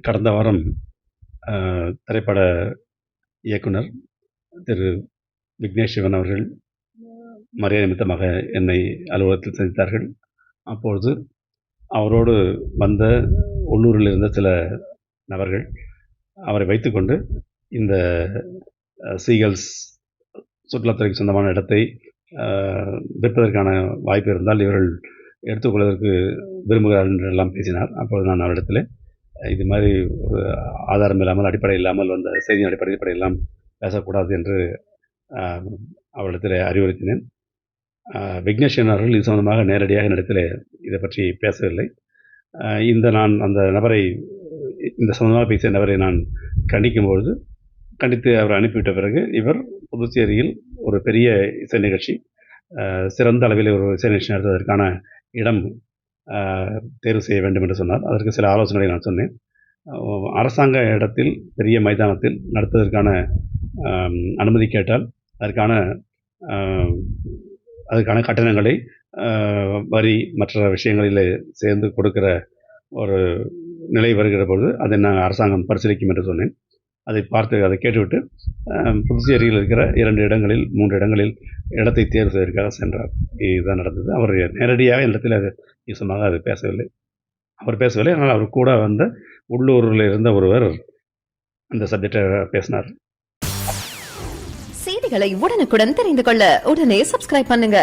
கடந்த வாரம் திரைப்பட இயக்குனர் திரு விக்னேஷ் சிவன் அவர்கள் மரியாதை நிமித்தமாக என்னை அலுவலகத்தில் சந்தித்தார்கள். அப்பொழுது அவரோடு வந்த உள்ளூரில் இருந்த சில நபர்கள் அவரை வைத்துக்கொண்டு இந்த சீகல்ஸ் சுற்றுலாத்துறைக்கு சொந்தமான இடத்தை விற்பதற்கான வாய்ப்பு இருந்தால் இவர்கள் எடுத்துக்கொள்வதற்கு விரும்புகிறார்கள் என்றெல்லாம் பேசினார். அப்பொழுது நான் அவரிடத்தில் இது மாதிரி ஒரு ஆதாரம் இல்லாமல், அடிப்படை இல்லாமல் வந்த செய்தியின் அடிப்படையெல்லாம் பேசக்கூடாது என்று அவரிடத்தில் அறிவுறுத்தினேன். விக்னேஷன் அவர்கள் இது சம்பந்தமாக நேரடியாக என்னிடத்தில் இதை பற்றி பேசவில்லை. நான் அந்த நபரை, இந்த சம்பந்தமாக பேசிய நபரை நான் கண்டித்து அவர் அனுப்பிவிட்ட பிறகு இவர் புதுச்சேரியில் ஒரு பெரிய இசை நிகழ்ச்சி, சிறந்த அளவில் ஒரு இசை நிகழ்ச்சி நடத்துவதற்கான இடம் தேர்வு செய்ய வேண்டும் என்று சொன்னார். அதற்கு சில ஆலோசனைகளை நான் சொன்னேன். அரசாங்க இடத்தில் பெரிய மைதானத்தில் நடத்துவதற்கான அனுமதி கேட்டால் அதுக்கான கட்டணங்களை வரி மற்ற விஷயங்களில் சேர்ந்து கொடுக்கிற ஒரு நிலை வருகிற பொழுது அதை நான் அரசாங்கம் பரிசீலிக்கும் என்று சொன்னேன். அதை கேட்டுவிட்டு புதுச்சேரியில் இருக்கிற 2 இடங்களில் 3 இடங்களில் இடத்தை தேர்வு செய்வதற்காக சென்றார். இதுதான் நடந்தது. அவர் நேரடியாக இடத்தில் அது நிச்சயமாக அது பேசவில்லை. ஆனால் அவர் கூட வந்த உள்ளூரில் இருந்த ஒருவர் அந்த சப்ஜெக்டை பேசினார். செய்திகளை உடனுக்குடன் தெரிந்து கொள்ள உடனே சப்ஸ்கிரைப் பண்ணுங்க.